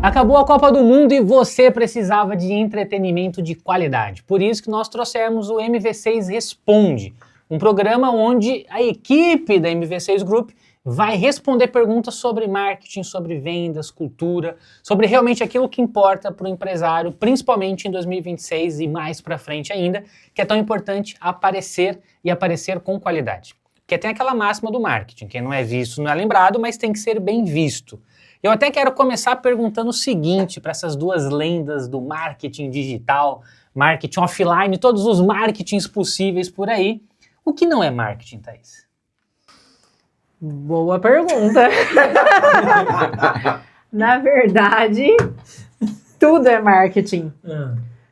Acabou a Copa do Mundo e você precisava de entretenimento de qualidade. Por isso que nós trouxemos o MV6 Responde, um programa onde a equipe da MV6 Group vai responder perguntas sobre marketing, sobre vendas, cultura, sobre realmente aquilo que importa para o empresário, principalmente em 2026 e mais para frente ainda, que é tão importante aparecer e aparecer com qualidade. Porque tem aquela máxima do marketing, quem não é visto não é lembrado, mas tem que ser bem visto. Eu até quero começar perguntando o seguinte para essas duas lendas do marketing digital, marketing offline, todos os marketings possíveis por aí. O que não é marketing, Thaís? Boa pergunta. Na verdade, tudo é marketing.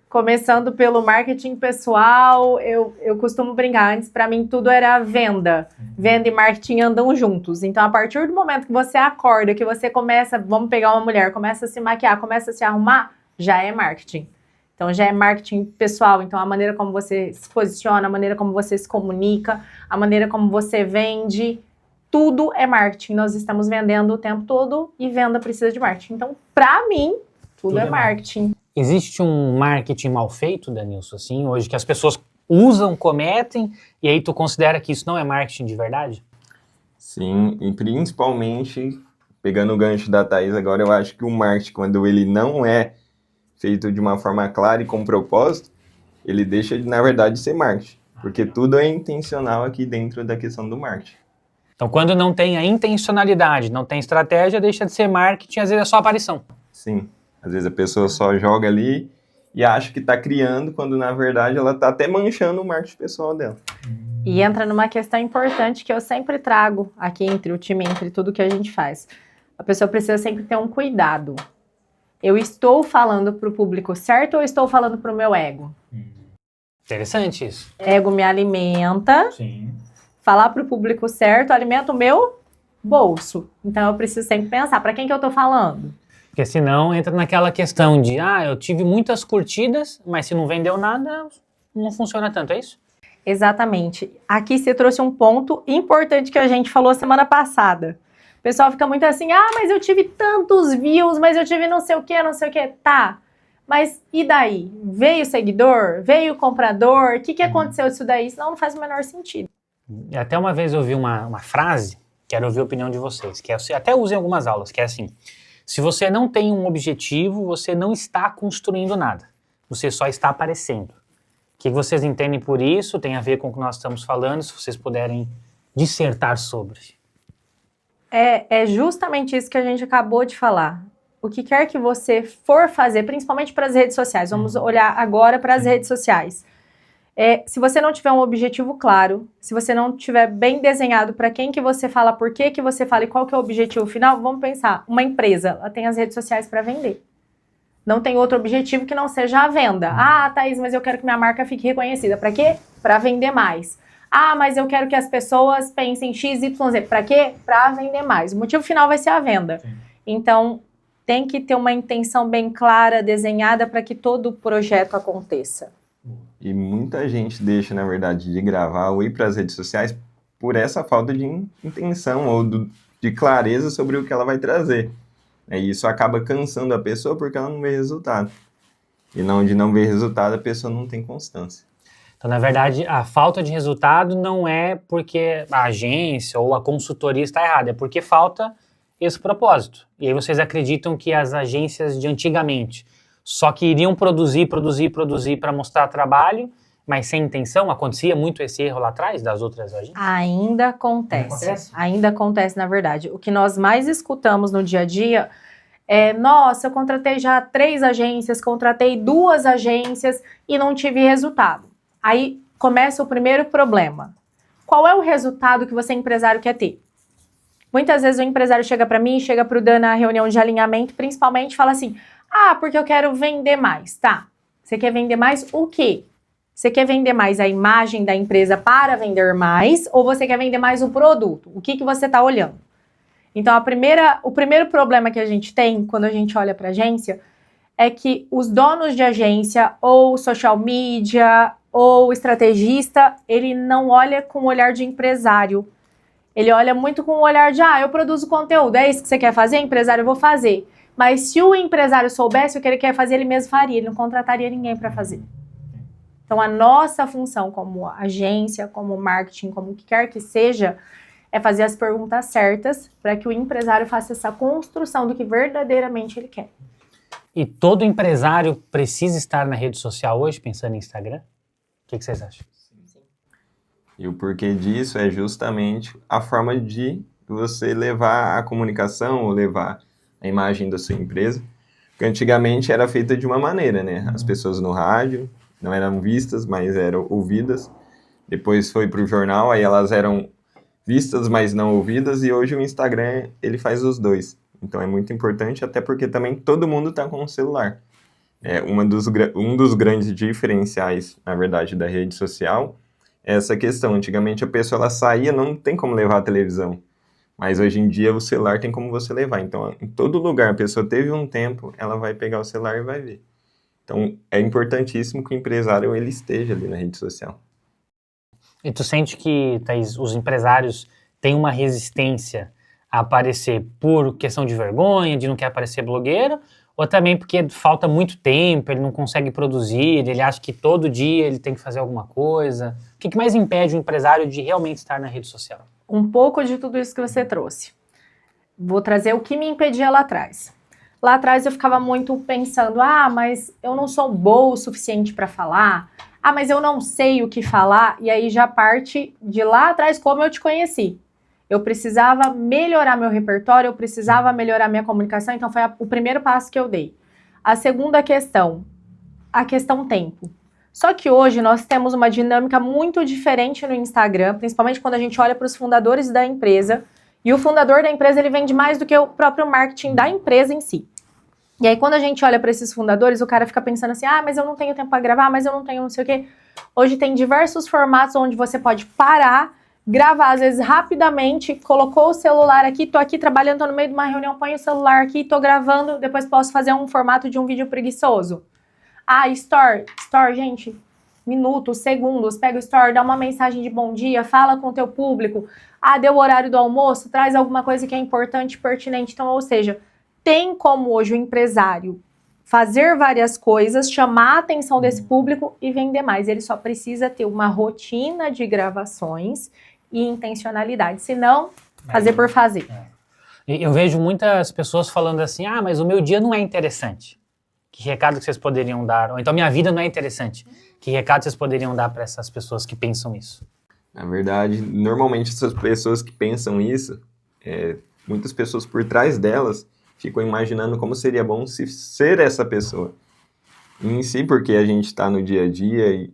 Começando pelo marketing pessoal, eu costumo brincar, antes para mim tudo era venda. Venda e marketing andam juntos. Então, a partir do momento que você acorda, que você começa, vamos pegar uma mulher, começa a se maquiar, começa a se arrumar, já é marketing. Então, já é marketing pessoal. Então, a maneira como você se posiciona, a maneira como você se comunica, a maneira como você vende, tudo é marketing. Nós estamos vendendo o tempo todo e venda precisa de marketing. Então, para mim, tudo é marketing. Existe um marketing mal feito, Danilson, assim, hoje que as pessoas usam, cometem, e aí tu considera que isso não é marketing de verdade? Sim, e principalmente, pegando o gancho da Thaís agora, eu acho que o marketing, quando ele não é feito de uma forma clara e com propósito, ele deixa de, na verdade, ser marketing. Porque tudo é intencional aqui dentro da questão do marketing. Então, quando não tem a intencionalidade, não tem estratégia, deixa de ser marketing, às vezes é só aparição. Sim, às vezes a pessoa só joga ali e acha que está criando, quando na verdade ela está até manchando o marketing pessoal dela. E entra numa questão importante que eu sempre trago aqui entre o time, entre tudo que a gente faz. A pessoa precisa sempre ter um cuidado. Eu estou falando para o público certo ou estou falando para o meu ego? Interessante isso. Ego me alimenta. Sim. Falar para o público certo alimenta o meu bolso. Então eu preciso sempre pensar, para quem que eu estou falando? Porque senão entra naquela questão de, eu tive muitas curtidas, mas se não vendeu nada, não funciona tanto, é isso? Exatamente. Aqui você trouxe um ponto importante que a gente falou semana passada. O pessoal fica muito assim, mas eu tive tantos views, mas eu tive não sei o que. Tá, mas e daí? Veio seguidor? Veio comprador? O que aconteceu disso daí? Senão não faz o menor sentido. E até uma vez eu ouvi uma frase, quero ouvir a opinião de vocês, que até uso em algumas aulas, que é assim: se você não tem um objetivo, você não está construindo nada, você só está aparecendo. O que vocês entendem por isso? Tem a ver com o que nós estamos falando, se vocês puderem dissertar sobre. É justamente isso que a gente acabou de falar. O que quer que você for fazer, principalmente para as redes sociais, vamos olhar agora para as redes sociais. Se você não tiver um objetivo claro, se você não tiver bem desenhado para quem que você fala, por que você fala e qual que é o objetivo final, vamos pensar, uma empresa, ela tem as redes sociais para vender. Não tem outro objetivo que não seja a venda. Thaís, mas eu quero que minha marca fique reconhecida. Para quê? Para vender mais. Mas eu quero que as pessoas pensem X, Y, Z. Para quê? Para vender mais. O motivo final vai ser a venda. Sim. Então, tem que ter uma intenção bem clara, desenhada, para que todo o projeto aconteça. E muita gente deixa, na verdade, de gravar ou ir para as redes sociais por essa falta de intenção ou de clareza sobre o que ela vai trazer. E isso acaba cansando a pessoa porque ela não vê resultado. E de não ver resultado, a pessoa não tem constância. Então, na verdade, a falta de resultado não é porque a agência ou a consultoria está errada, é porque falta esse propósito. E aí vocês acreditam que as agências de antigamente só que iriam produzir para mostrar trabalho, mas sem intenção? Acontecia muito esse erro lá atrás das outras agências? Ainda acontece, na verdade. O que nós mais escutamos no dia a dia é: nossa, eu contratei já 3 agências, contratei 2 agências e não tive resultado. Aí começa o primeiro problema. Qual é o resultado que você, empresário, quer ter? Muitas vezes o empresário chega para mim, chega para o Dan na reunião de alinhamento, principalmente, fala assim: porque eu quero vender mais. Tá, você quer vender mais o quê? Você quer vender mais a imagem da empresa para vender mais, ou você quer vender mais o produto? O que você está olhando? Então, o primeiro problema que a gente tem quando a gente olha para a agência é que os donos de agência, ou social media, ou estrategista, ele não olha com o olhar de empresário. Ele olha muito com o olhar de, eu produzo conteúdo, é isso que você quer fazer, empresário? Eu vou fazer. Mas se o empresário soubesse o que ele quer fazer, ele mesmo faria, ele não contrataria ninguém para fazer. Então, a nossa função como agência, como marketing, como o que quer que seja, é fazer as perguntas certas para que o empresário faça essa construção do que verdadeiramente ele quer. E todo empresário precisa estar na rede social hoje, pensando em Instagram? O que vocês acham? E o porquê disso é justamente a forma de você levar a comunicação ou levar a imagem da sua empresa. Porque antigamente era feita de uma maneira, né? As pessoas no rádio não eram vistas, mas eram ouvidas. Depois foi para o jornal, aí elas eram vistas, mas não ouvidas. E hoje o Instagram, ele faz os dois. Então é muito importante, até porque também todo mundo está com um celular. Um dos grandes diferenciais, na verdade, da rede social é essa questão. Antigamente a pessoa ela saía, não tem como levar a televisão. Mas hoje em dia o celular tem como você levar. Então, em todo lugar, a pessoa teve um tempo, ela vai pegar o celular e vai ver. Então, é importantíssimo que o empresário ele esteja ali na rede social. E tu sente que, Thaís, os empresários têm uma resistência a aparecer por questão de vergonha, de não querer aparecer blogueiro, ou também porque falta muito tempo, ele não consegue produzir, ele acha que todo dia ele tem que fazer alguma coisa? O que mais impede o empresário de realmente estar na rede social? Um pouco de tudo isso que você trouxe. Vou trazer o que me impedia lá atrás. Lá atrás eu ficava muito pensando, mas eu não sou boa o suficiente para falar, mas eu não sei o que falar, e aí já parte de lá atrás como eu te conheci. Eu precisava melhorar meu repertório, eu precisava melhorar minha comunicação, então foi o primeiro passo que eu dei. A segunda questão, a questão tempo. Só que hoje nós temos uma dinâmica muito diferente no Instagram, principalmente quando a gente olha para os fundadores da empresa, e o fundador da empresa ele vende mais do que o próprio marketing da empresa em si. E aí quando a gente olha para esses fundadores, o cara fica pensando assim, mas eu não tenho tempo para gravar, mas eu não tenho não sei o quê. Hoje tem diversos formatos onde você pode parar, gravar, às vezes, rapidamente, colocou o celular aqui, tô aqui trabalhando, tô no meio de uma reunião, põe o celular aqui, tô gravando, depois posso fazer um formato de um vídeo preguiçoso. Story, gente, minutos, segundos, pega o story, dá uma mensagem de bom dia, fala com o teu público, deu o horário do almoço, traz alguma coisa que é importante, pertinente, então, ou seja, tem como hoje o empresário fazer várias coisas, chamar a atenção desse público e vender mais, ele só precisa ter uma rotina de gravações e intencionalidade, senão fazer por fazer. Eu vejo muitas pessoas falando assim, mas o meu dia não é interessante. Que recado que vocês poderiam dar? Ou então minha vida não é interessante. Que recado vocês poderiam dar para essas pessoas que pensam isso? Na verdade, normalmente essas pessoas que pensam isso, muitas pessoas por trás delas ficam imaginando como seria bom se ser essa pessoa. Em si, porque a gente está no dia a dia e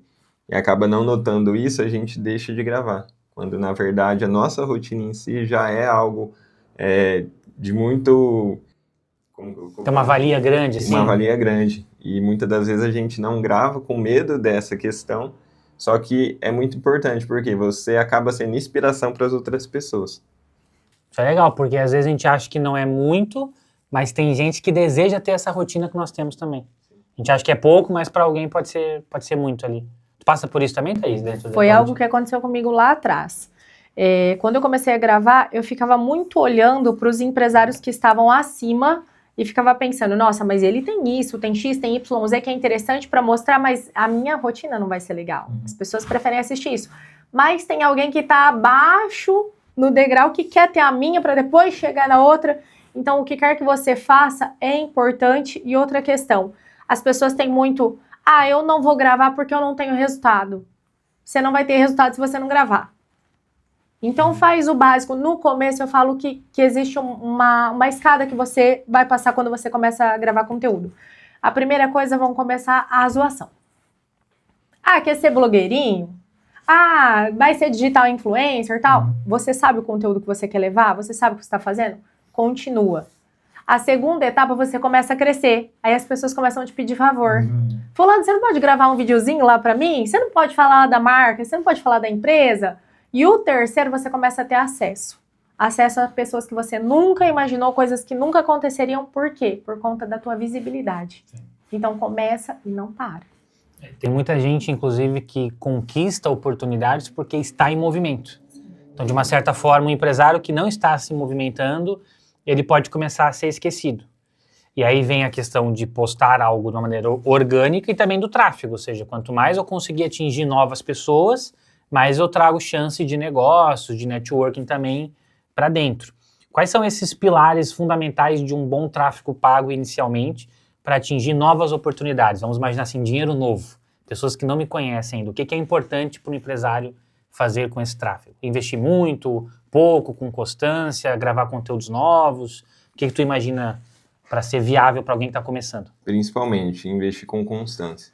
acaba não notando isso, a gente deixa de gravar. Quando, na verdade, a nossa rotina em si já é algo de muito... Tem uma valia grande, assim? Uma valia grande. E muitas das vezes a gente não grava com medo dessa questão, só que é muito importante, porque você acaba sendo inspiração para as outras pessoas. Isso é legal, porque às vezes a gente acha que não é muito, mas tem gente que deseja ter essa rotina que nós temos também. A gente acha que é pouco, mas para alguém pode ser muito ali. Tu passa por isso também, Thaís? Foi algo que aconteceu comigo lá atrás. Quando eu comecei a gravar, eu ficava muito olhando para os empresários que estavam acima e ficava pensando, nossa, mas ele tem isso, tem X, tem Y, Z, que é interessante para mostrar, mas a minha rotina não vai ser legal. As pessoas preferem assistir isso. Mas tem alguém que está abaixo no degrau que quer ter a minha para depois chegar na outra. Então, o que quer que você faça é importante. E outra questão, as pessoas têm muito, eu não vou gravar porque eu não tenho resultado. Você não vai ter resultado se você não gravar. Então, faz o básico. No começo, eu falo que existe uma escada que você vai passar quando você começa a gravar conteúdo. A primeira coisa, vão começar a zoação. Quer ser blogueirinho? Vai ser digital influencer e tal? Você sabe o conteúdo que você quer levar? Você sabe o que você está fazendo? Continua. A segunda etapa, você começa a crescer. Aí as pessoas começam a te pedir favor. Fulano, você não pode gravar um videozinho lá pra mim? Você não pode falar da marca? Você não pode falar da empresa? E o terceiro, você começa a ter acesso. Acesso a pessoas que você nunca imaginou, coisas que nunca aconteceriam. Por quê? Por conta da tua visibilidade. Sim. Então começa e não para. Tem muita gente, inclusive, que conquista oportunidades porque está em movimento. Então, de uma certa forma, um empresário que não está se movimentando, ele pode começar a ser esquecido. E aí vem a questão de postar algo de uma maneira orgânica e também do tráfego, ou seja, quanto mais eu conseguir atingir novas pessoas, mais eu trago chance de negócios, de networking também para dentro. Quais são esses pilares fundamentais de um bom tráfego pago inicialmente para atingir novas oportunidades? Vamos imaginar assim, dinheiro novo, pessoas que não me conhecem ainda. O que é importante para um empresário fazer com esse tráfego? Investir muito, pouco, com constância, gravar conteúdos novos? O que tu imagina para ser viável para alguém que está começando? Principalmente, investir com constância.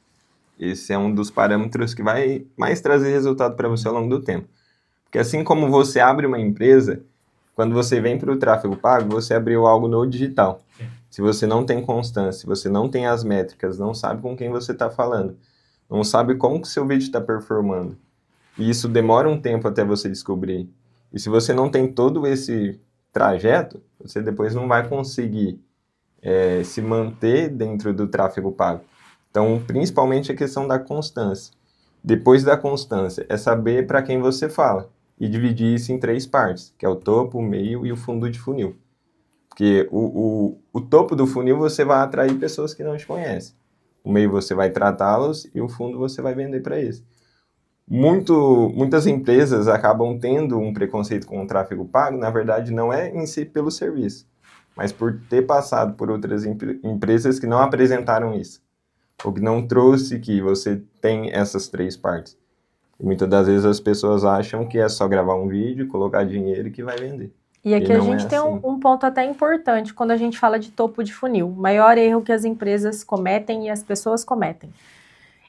Esse é um dos parâmetros que vai mais trazer resultado para você ao longo do tempo. Porque assim como você abre uma empresa, quando você vem para o tráfego pago, você abriu algo no digital. Se você não tem constância, se você não tem as métricas, não sabe com quem você está falando, não sabe como que o seu vídeo está performando, e isso demora um tempo até você descobrir. E se você não tem todo esse trajeto, você depois não vai conseguir se manter dentro do tráfego pago. Então, principalmente a questão da constância. Depois da constância, é saber para quem você fala e dividir isso em 3 partes, que é o topo, o meio e o fundo de funil. Porque o topo do funil você vai atrair pessoas que não te conhecem. O meio você vai tratá-los e o fundo você vai vender para eles. Muitas empresas acabam tendo um preconceito com o tráfego pago, na verdade não é em si pelo serviço, mas por ter passado por outras empresas que não apresentaram isso, ou que não trouxe que você tem essas 3 partes. E muitas das vezes as pessoas acham que é só gravar um vídeo, colocar dinheiro e que vai vender. E aqui a gente tem assim. um ponto até importante quando a gente fala de topo de funil. O maior erro que as empresas cometem e as pessoas cometem.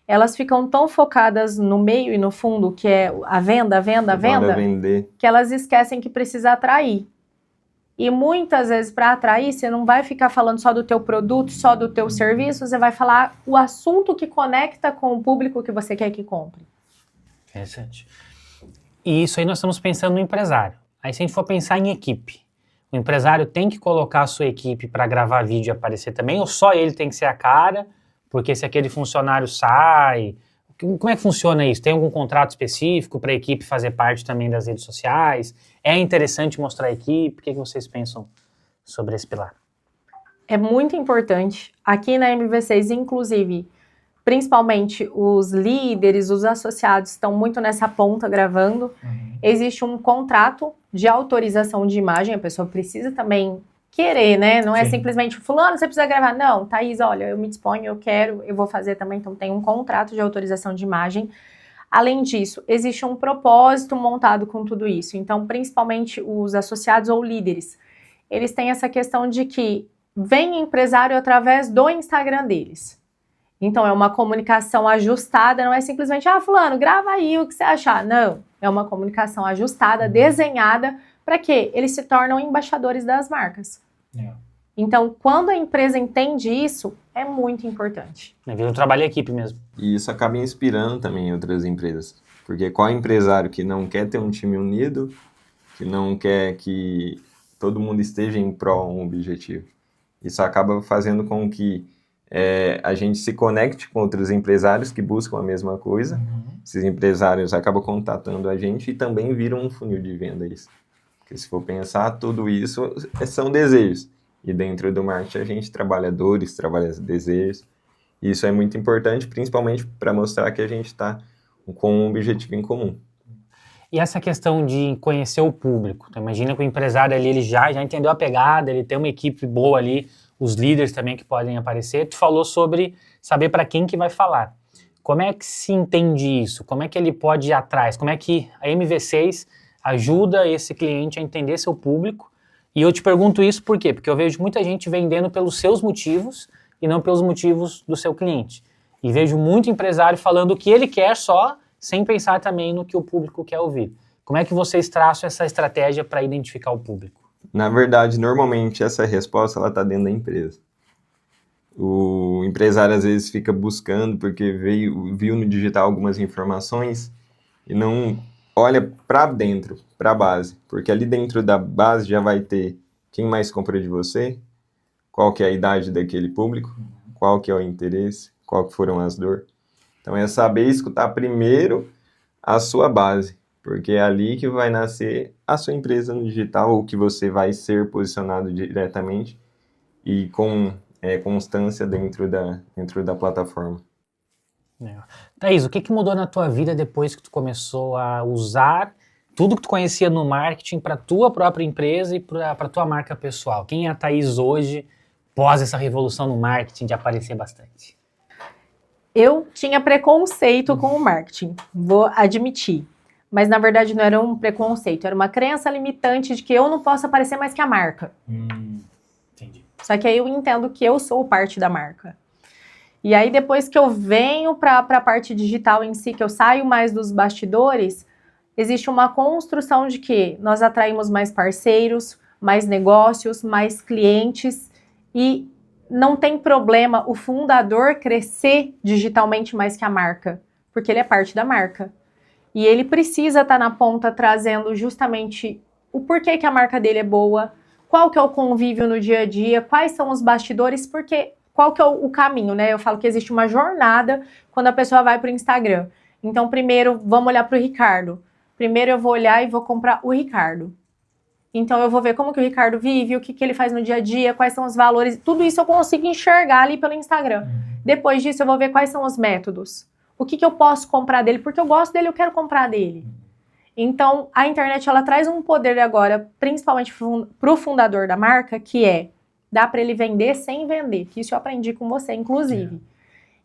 Elas ficam tão focadas no meio e no fundo, que é a venda, Vender. que elas esquecem que precisa atrair. E muitas vezes, para atrair, você não vai ficar falando só do teu produto, só do teu serviço, você vai falar o assunto que conecta com o público que você quer que compre. Interessante. E isso aí nós estamos pensando no empresário. Aí se a gente for pensar em equipe, o empresário tem que colocar a sua equipe para gravar vídeo e aparecer também, ou só ele tem que ser a cara, porque se aquele funcionário sai... Como é que funciona isso? Tem algum contrato específico para a equipe fazer parte também das redes sociais? É interessante mostrar a equipe? O que vocês pensam sobre esse pilar? É muito importante. Aqui na MV6, inclusive, principalmente os líderes, os associados estão muito nessa ponta gravando. Existe um contrato de autorização de imagem, a pessoa precisa também querer, né? Não é simplesmente, fulano, você precisa gravar. Não, Thaís, olha, eu me disponho, eu quero, eu vou fazer também. Então tem um contrato de autorização de imagem. Além disso, existe um propósito montado com tudo isso. Então, principalmente os associados ou líderes, eles têm essa questão de que vem empresário através do Instagram deles. Então, é uma comunicação ajustada, não é simplesmente, fulano, grava aí o que você achar. Não, é uma comunicação ajustada, desenhada, para quê? Eles se tornam embaixadores das marcas. Então, quando a empresa entende isso, é muito importante. Um trabalho em equipe mesmo. E isso acaba inspirando também outras empresas. Porque qual empresário que não quer ter um time unido, que não quer que todo mundo esteja em prol a um objetivo? Isso acaba fazendo com que a gente se conecte com outros empresários que buscam a mesma coisa. Esses empresários acabam contatando a gente e também viram um funil de venda isso. Porque se for pensar, tudo isso são desejos. E dentro do marketing a gente trabalha dores, trabalha desejos. E isso é muito importante, principalmente para mostrar que a gente está com um objetivo em comum. E essa questão de conhecer o público? Então, imagina que o empresário ali ele já entendeu a pegada, ele tem uma equipe boa ali, os líderes também que podem aparecer. Tu falou sobre saber para quem que vai falar. Como é que se entende isso? Como é que ele pode ir atrás? Como é que a MV6 ajuda esse cliente a entender seu público? E eu te pergunto isso por quê? Porque eu vejo muita gente vendendo pelos seus motivos e não pelos motivos do seu cliente. E vejo muito empresário falando o que ele quer só, sem pensar também no que o público quer ouvir. Como é que vocês traçam essa estratégia para identificar o público? Na verdade, normalmente essa resposta está dentro da empresa. O empresário às vezes fica buscando porque viu no digital algumas informações e não olha para dentro, para a base. Porque ali dentro da base já vai ter quem mais compra de você, qual que é a idade daquele público, qual que é o interesse, qual que foram as dores. Então é saber escutar primeiro a sua base, porque é ali que vai nascer a sua empresa no digital, ou que você vai ser posicionado diretamente. E com constância dentro da plataforma. Thaís, o que mudou na tua vida depois que tu começou a usar tudo que tu conhecia no marketing para tua própria empresa e para tua marca pessoal? Quem é a Thaís hoje, pós essa revolução no marketing de aparecer bastante? Eu tinha preconceito com o marketing, vou admitir. Mas, na verdade, não era um preconceito, era uma crença limitante de que eu não posso aparecer mais que a marca. Entendi. Só que aí eu entendo que eu sou parte da marca. E aí, depois que eu venho para a parte digital em si, que eu saio mais dos bastidores, existe uma construção de que nós atraímos mais parceiros, mais negócios, mais clientes, e não tem problema o fundador crescer digitalmente mais que a marca, porque ele é parte da marca. E ele precisa estar na ponta trazendo justamente o porquê que a marca dele é boa, qual que é o convívio no dia a dia, quais são os bastidores, porque qual que é o caminho, né? Eu falo que existe uma jornada quando a pessoa vai para o Instagram. Então, primeiro, vamos olhar para o Ricardo. Primeiro eu vou olhar e vou comprar o Ricardo. Então eu vou ver como que o Ricardo vive, o que ele faz no dia a dia, quais são os valores, tudo isso eu consigo enxergar ali pelo Instagram. Depois disso eu vou ver quais são os métodos. O que eu posso comprar dele, porque eu gosto dele, eu quero comprar dele. Então a internet ela traz um poder agora, principalmente para o fundador da marca, que dá para ele vender sem vender, que isso eu aprendi com você, inclusive.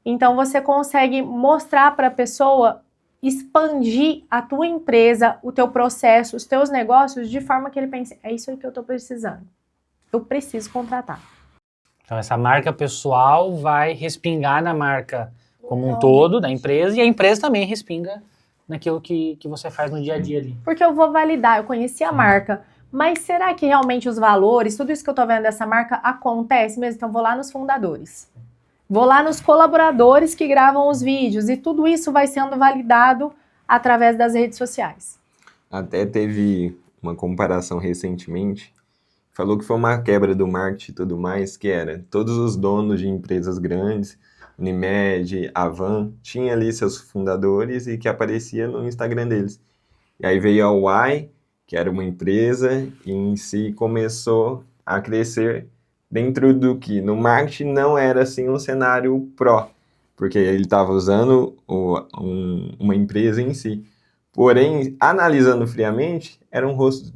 Então você consegue mostrar para a pessoa, expandir a tua empresa, o teu processo, os teus negócios, de forma que ele pense, é isso aí que eu estou precisando. Eu preciso contratar. Então essa marca pessoal vai respingar na marca como um todo da empresa, e a empresa também respinga naquilo que você faz no dia a dia ali. Porque eu vou validar, eu conheci a marca, mas será que realmente os valores, tudo isso que eu tô vendo dessa marca acontece mesmo? Então vou lá nos fundadores. Vou lá nos colaboradores que gravam os vídeos, e tudo isso vai sendo validado através das redes sociais. Até teve uma comparação recentemente, falou que foi uma quebra do marketing e tudo mais, que era todos os donos de empresas grandes, Unimed, Avan, tinha ali seus fundadores e que aparecia no Instagram deles. E aí veio a Y, que era uma empresa, e em si começou a crescer dentro do que no marketing não era assim um cenário pró, porque ele estava usando uma empresa em si. Porém, analisando friamente, era um rosto,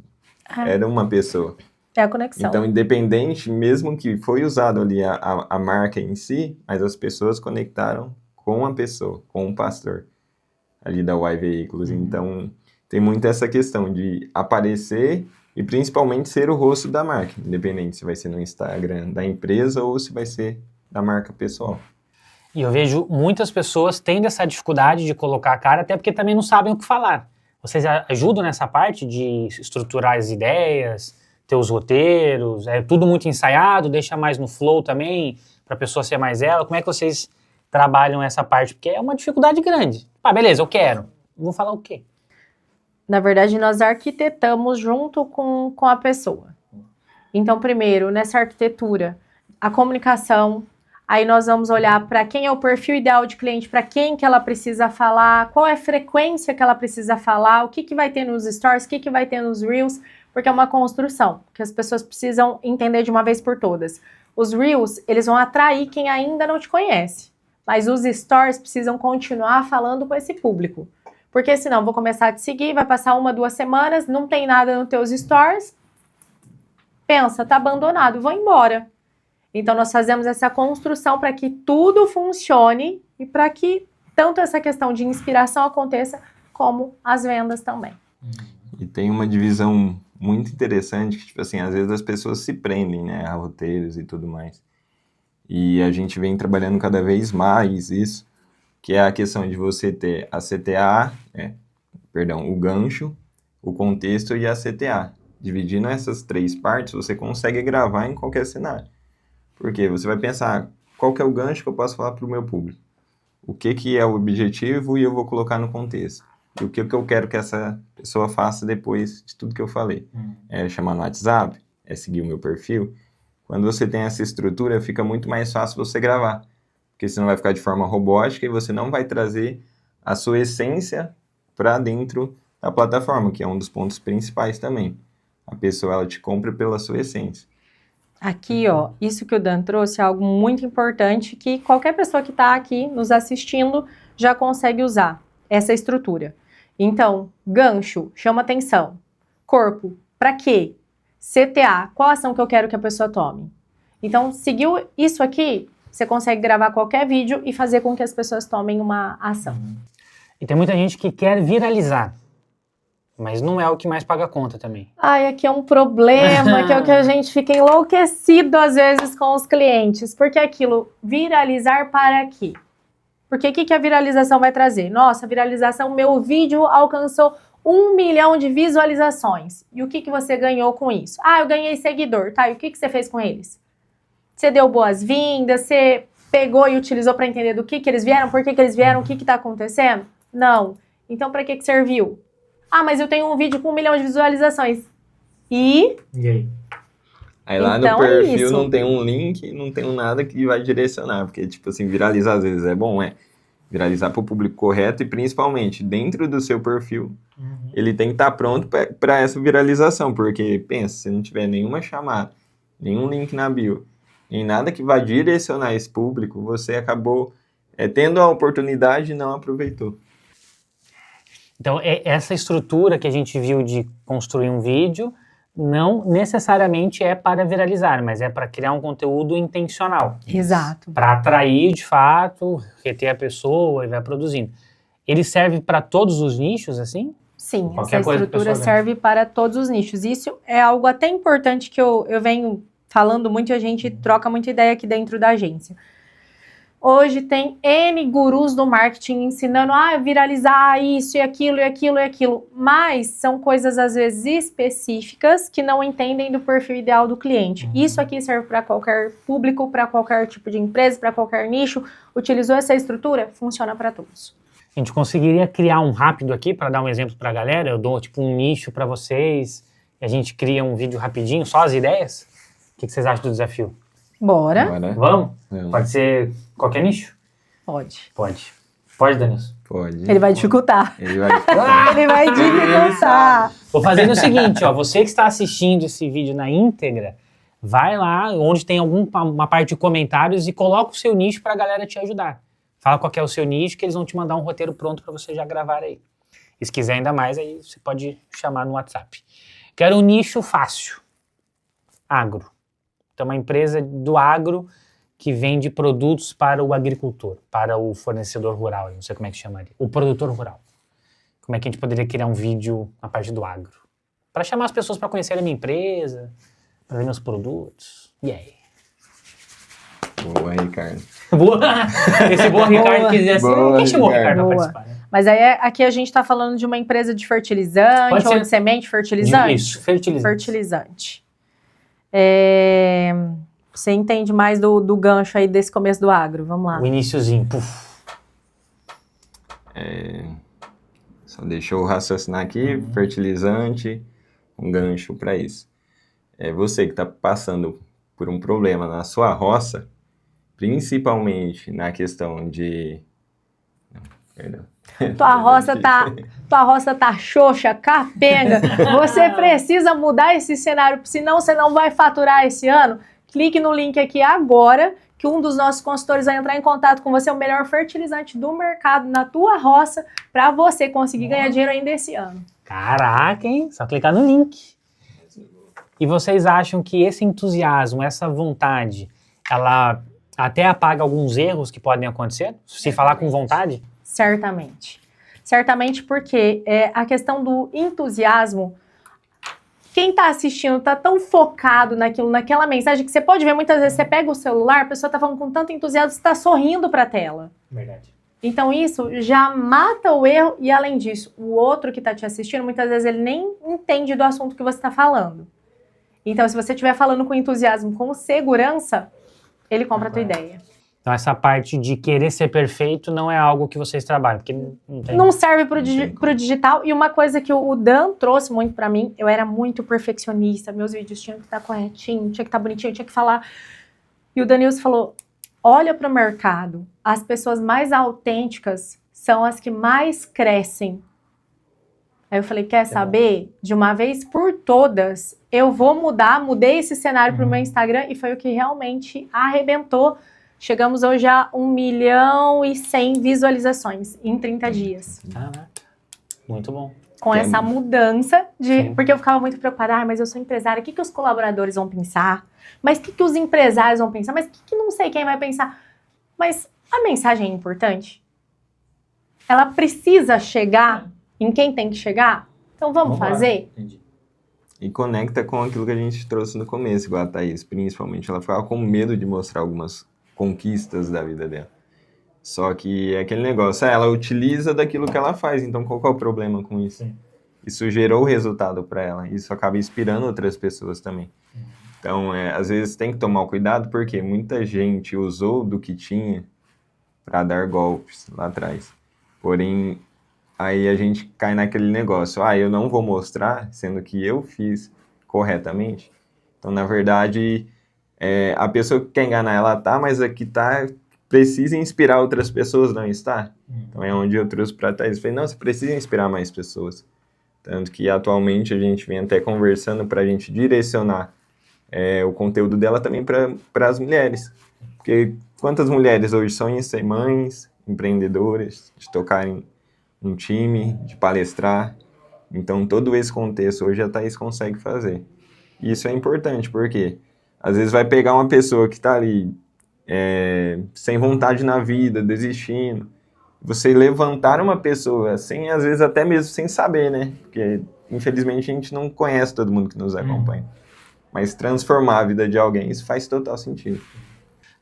era uma pessoa. É a conexão. Então, independente, mesmo que foi usado ali a marca em si, mas as pessoas conectaram com a pessoa, com o pastor ali da Y Veículos. Então, tem muito essa questão de aparecer e principalmente ser o rosto da marca, independente se vai ser no Instagram da empresa ou se vai ser da marca pessoal. E eu vejo muitas pessoas tendo essa dificuldade de colocar a cara, até porque também não sabem o que falar. Vocês ajudam nessa parte de estruturar as ideias, ter os roteiros, é tudo muito ensaiado, deixa mais no flow também, para a pessoa ser mais ela? Como é que vocês trabalham essa parte? Porque é uma dificuldade grande. Beleza, eu quero. Vou falar o quê? Na verdade, nós arquitetamos junto com a pessoa. Então, primeiro, nessa arquitetura, a comunicação, aí nós vamos olhar para quem é o perfil ideal de cliente, para quem que ela precisa falar, qual é a frequência que ela precisa falar, o que vai ter nos stories, o que vai ter nos reels, porque é uma construção, que as pessoas precisam entender de uma vez por todas. Os reels, eles vão atrair quem ainda não te conhece, mas os stories precisam continuar falando com esse público. Porque senão vou começar a te seguir, vai passar 1, 2 semanas, não tem nada nos teus stories, pensa, tá abandonado, vou embora. Então nós fazemos essa construção para que tudo funcione e para que tanto essa questão de inspiração aconteça, como as vendas também. E tem uma divisão muito interessante que, tipo assim, às vezes as pessoas se prendem, né, a roteiros e tudo mais. E a gente vem trabalhando cada vez mais isso, que é a questão de você ter a CTA, o gancho, o contexto e a CTA. Dividindo essas 3 partes, você consegue gravar em qualquer cenário. Porque você vai pensar, qual que é o gancho que eu posso falar para o meu público? O que é o objetivo e eu vou colocar no contexto. E o que eu quero que essa pessoa faça depois de tudo que eu falei. É chamar no WhatsApp, é seguir o meu perfil. Quando você tem essa estrutura, fica muito mais fácil você gravar. Porque senão vai ficar de forma robótica e você não vai trazer a sua essência para dentro da plataforma, que é um dos pontos principais também. A pessoa, ela te compra pela sua essência. Aqui, ó, isso que o Dan trouxe é algo muito importante que qualquer pessoa que está aqui nos assistindo já consegue usar essa estrutura. Então, gancho, chama atenção. Corpo, para quê? CTA, qual ação que eu quero que a pessoa tome? Então, seguiu isso aqui, você consegue gravar qualquer vídeo e fazer com que as pessoas tomem uma ação. E tem muita gente que quer viralizar, mas não é o que mais paga a conta também. Ai, aqui é um problema, que é o que a gente fica enlouquecido às vezes com os clientes. Porque aquilo, viralizar para quê? Porque o que a viralização vai trazer? Nossa, viralização, meu vídeo alcançou 1 milhão de visualizações. E o que você ganhou com isso? Ah, eu ganhei seguidor, tá? E o que você fez com eles? Você deu boas-vindas, você pegou e utilizou para entender do que eles vieram, por que eles vieram, o que está acontecendo? Não. Então, para que serviu? Ah, mas eu tenho um vídeo com 1 milhão de visualizações. E aí? Aí lá então no perfil é isso. não tem um link, não tem nada que vai direcionar, porque, tipo assim, viralizar às vezes é bom, viralizar para o público correto e principalmente dentro do seu perfil, ele tem que estar pronto para essa viralização, porque, pensa, se não tiver nenhuma chamada, nenhum link na bio, nem nada que vá direcionar esse público, você acabou tendo a oportunidade e não aproveitou. Então, essa estrutura que a gente viu de construir um vídeo não necessariamente é para viralizar, mas é para criar um conteúdo intencional. Exato. Para atrair, de fato, reter a pessoa e vai produzindo. Ele serve para todos os nichos, assim? Sim, Qualquer essa estrutura serve para todos os nichos. Isso é algo até importante que eu venho falando muito e a gente troca muita ideia aqui dentro da agência. Hoje tem N gurus do marketing ensinando a viralizar isso e aquilo e aquilo e aquilo, mas são coisas às vezes específicas que não entendem do perfil ideal do cliente. Isso aqui serve para qualquer público, para qualquer tipo de empresa, para qualquer nicho. Utilizou essa estrutura? Funciona para todos. A gente conseguiria criar um rápido aqui para dar um exemplo para a galera? Eu dou tipo um nicho para vocês e a gente cria um vídeo rapidinho, só as ideias? O que vocês acham do desafio? Bora? Vamos? Pode ser qualquer nicho? Pode. Pode. Pode, Danilson? Pode. Ele vai dificultar. Ele vai dificultar. Ele vai dificultar. Vou fazer o seguinte, ó, você que está assistindo esse vídeo na íntegra, vai lá onde tem uma parte de comentários e coloca o seu nicho para a galera te ajudar. Fala qual que é o seu nicho que eles vão te mandar um roteiro pronto para você já gravar aí. E se quiser ainda mais, aí você pode chamar no WhatsApp. Quero um nicho fácil. Agro. Então, uma empresa do agro que vende produtos para o agricultor, para o fornecedor rural, não sei como é que chamaria, o produtor rural. Como é que a gente poderia criar um vídeo na parte do agro? Para chamar as pessoas para conhecerem a minha empresa, para ver meus produtos. E aí? Boa, Ricardo. Boa! Esse boa Ricardo quiser assim, Boa, quem chamou o Ricardo para Boa. participar? Né? Mas aí aqui a gente está falando de uma empresa de fertilizante Pode ou ser. de semente fertilizante? Isso, fertilizante. Fertilizante. Você entende mais do gancho aí desse começo do agro? Vamos lá. O iniciozinho, puf. Só deixa eu raciocinar aqui, fertilizante, um gancho para isso. Você que está passando por um problema na sua roça, principalmente na questão de... Não, perdão. Tua roça tá xoxa, capenga. Você precisa mudar esse cenário, senão você não vai faturar esse ano. Clique no link aqui agora, que um dos nossos consultores vai entrar em contato com você, o melhor fertilizante do mercado na tua roça, para você conseguir ganhar dinheiro ainda esse ano. Caraca, hein? Só clicar no link. E vocês acham que esse entusiasmo, essa vontade, ela até apaga alguns erros que podem acontecer? Se falar com vontade? Certamente. Certamente porque a questão do entusiasmo, quem está assistindo está tão focado naquela mensagem que você pode ver muitas vezes, você pega o celular, a pessoa está falando com tanto entusiasmo, você está sorrindo para a tela. Verdade. Então isso já mata o erro e além disso, o outro que está te assistindo, muitas vezes ele nem entende do assunto que você está falando. Então se você estiver falando com entusiasmo, com segurança, ele compra a tua ideia. Então essa parte de querer ser perfeito não é algo que vocês trabalham, porque não tem... Não serve pro digital. E uma coisa que o Dan trouxe muito pra mim, eu era muito perfeccionista, meus vídeos tinham que estar corretinho, tinha que estar bonitinho, tinha que falar. E o Danilson falou, olha pro mercado, as pessoas mais autênticas são as que mais crescem. Aí eu falei, quer saber? De uma vez por todas, eu vou mudei esse cenário pro meu Instagram e foi o que realmente arrebentou. Chegamos hoje a 1.100.000 visualizações em 30 dias. Caraca, muito bom. Com essa mudança Sim. porque eu ficava muito preocupada, mas eu sou empresária, o que os colaboradores vão pensar? Mas o que os empresários vão pensar? Mas o que não sei quem vai pensar? Mas a mensagem é importante. Ela precisa chegar em quem tem que chegar? Então vamos fazer? Entendi. E conecta com aquilo que a gente trouxe no começo, igual a Thaís, principalmente. Ela ficava com medo de mostrar algumas conquistas da vida dela. Só que é aquele negócio, ela utiliza daquilo que ela faz, então qual que é o problema com isso? Sim. Isso gerou resultado para ela, isso acaba inspirando outras pessoas também. Então, às vezes tem que tomar cuidado, porque muita gente usou do que tinha para dar golpes lá atrás. Porém, aí a gente cai naquele negócio, eu não vou mostrar, sendo que eu fiz corretamente. Então, na verdade, a pessoa que quer enganar, ela tá, mas aqui tá, precisa inspirar outras pessoas, não está? Então, é onde eu trouxe para trás. Eu falei, não, você precisa inspirar mais pessoas. Tanto que, atualmente, a gente vem até conversando para a gente direcionar o conteúdo dela também para as mulheres. Porque quantas mulheres hoje sonham em ser mães, empreendedoras, de tocarem um time, de palestrar. Então, todo esse contexto hoje a Thaís consegue fazer. E isso é importante, porque às vezes vai pegar uma pessoa que está ali sem vontade na vida, desistindo. Você levantar uma pessoa, sem, às vezes até mesmo sem saber, né? Porque, infelizmente, a gente não conhece todo mundo que nos acompanha. Mas transformar a vida de alguém, isso faz total sentido.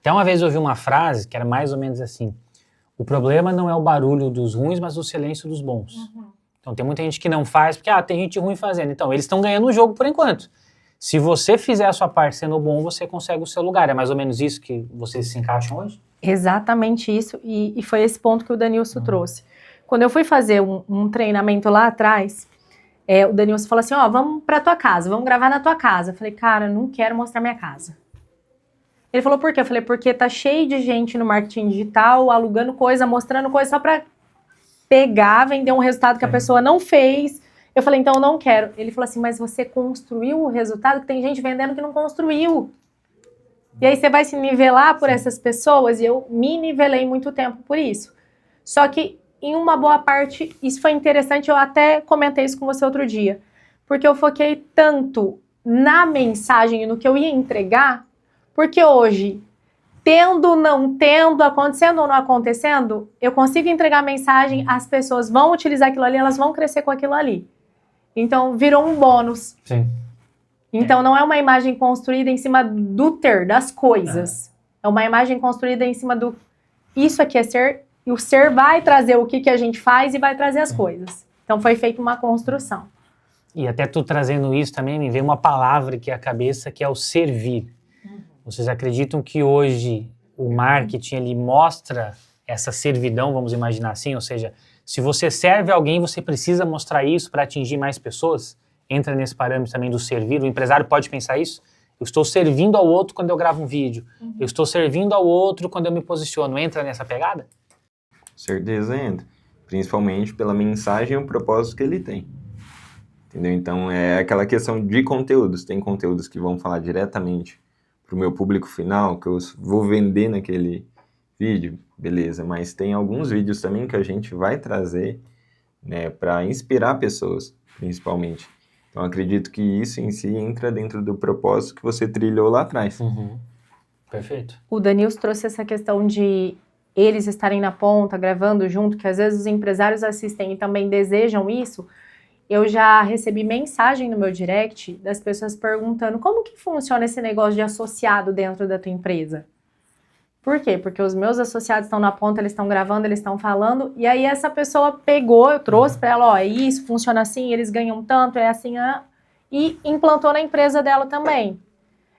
Até uma vez eu ouvi uma frase que era mais ou menos assim: o problema não é o barulho dos ruins, mas o silêncio dos bons. Então tem muita gente que não faz, porque tem gente ruim fazendo. Então eles estão ganhando o jogo por enquanto. Se você fizer a sua parte sendo bom, você consegue o seu lugar. É mais ou menos isso que vocês se encaixam hoje? Exatamente isso, e foi esse ponto que o Danilson trouxe. Quando eu fui fazer um treinamento lá atrás, o Danilson falou assim, vamos pra tua casa, vamos gravar na tua casa. Eu falei, cara, eu não quero mostrar minha casa. Ele falou, por quê? Eu falei, porque tá cheio de gente no marketing digital, alugando coisa, mostrando coisa só pra pegar, vender um resultado que a pessoa não fez. Eu falei, então eu não quero. Ele falou assim, mas você construiu o resultado que tem gente vendendo que não construiu. E aí você vai se nivelar por essas pessoas, e eu me nivelei muito tempo por isso. Só que, em uma boa parte, isso foi interessante, eu até comentei isso com você outro dia, porque eu foquei tanto na mensagem e no que eu ia entregar, porque hoje, tendo, não tendo, acontecendo ou não acontecendo, eu consigo entregar a mensagem, as pessoas vão utilizar aquilo ali, elas vão crescer com aquilo ali. Então, virou um bônus. Sim. Então, não é uma imagem construída em cima do ter, das coisas. É uma imagem construída em cima do... Isso aqui é ser, e o ser vai trazer o que a gente faz e vai trazer as coisas. Então, foi feita uma construção. E até tu trazendo isso também, me veio uma palavra aqui à cabeça, que é o servir. Vocês acreditam que hoje o marketing, ele mostra essa servidão, vamos imaginar assim? Ou seja, se você serve alguém, você precisa mostrar isso para atingir mais pessoas? Entra nesse parâmetro também do servir. O empresário pode pensar isso? Eu estou servindo ao outro quando eu gravo um vídeo. Eu estou servindo ao outro quando eu me posiciono. Entra nessa pegada? Certeza entra. Principalmente pela mensagem e o propósito que ele tem. Entendeu? Então, é aquela questão de conteúdos. Tem conteúdos que vão falar diretamente para o meu público final, que eu vou vender naquele vídeo, beleza. Mas tem alguns vídeos também que a gente vai trazer, né, para inspirar pessoas, principalmente. Então, acredito que isso em si entra dentro do propósito que você trilhou lá atrás. Perfeito. O Danilson trouxe essa questão de eles estarem na ponta, gravando junto, que às vezes os empresários assistem e também desejam isso. Eu já recebi mensagem no meu direct das pessoas perguntando como que funciona esse negócio de associado dentro da tua empresa. Por quê? Porque os meus associados estão na ponta, eles estão gravando, eles estão falando, e aí essa pessoa pegou, eu trouxe para ela, é isso, funciona assim, eles ganham tanto, é assim, e implantou na empresa dela também.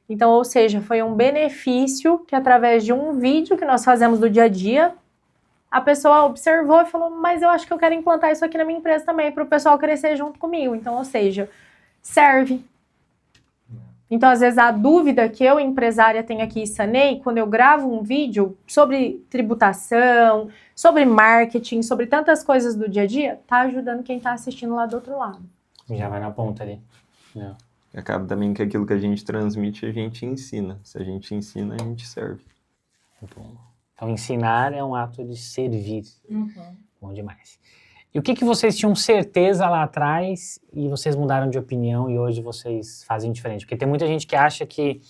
Então, ou seja, foi um benefício que através de um vídeo que nós fazemos do dia a dia, a pessoa observou e falou, mas eu acho que eu quero implantar isso aqui na minha empresa também, para o pessoal crescer junto comigo. Então, ou seja, serve. Então, às vezes, a dúvida que eu, empresária, tenho aqui e sanei, quando eu gravo um vídeo sobre tributação, sobre marketing, sobre tantas coisas do dia a dia, tá ajudando quem tá assistindo lá do outro lado. Já vai na ponta ali. Não. Acaba também que aquilo que a gente transmite, a gente ensina. Se a gente ensina, a gente serve. Muito bom. Então, ensinar é um ato de servir. Bom demais. E o que vocês tinham certeza lá atrás e vocês mudaram de opinião e hoje vocês fazem diferente? Porque tem muita gente que acha que,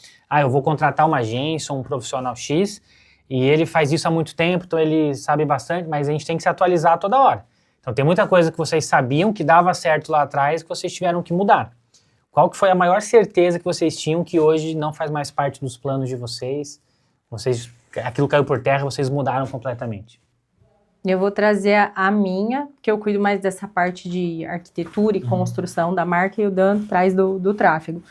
eu vou contratar uma agência ou um profissional X e ele faz isso há muito tempo, então ele sabe bastante, mas a gente tem que se atualizar toda hora. Então tem muita coisa que vocês sabiam que dava certo lá atrás que vocês tiveram que mudar. Qual que foi a maior certeza que vocês tinham que hoje não faz mais parte dos planos de vocês? Aquilo caiu por terra, vocês mudaram completamente. Eu vou trazer a minha, que eu cuido mais dessa parte de arquitetura e construção da marca, e o Dan traz do tráfego.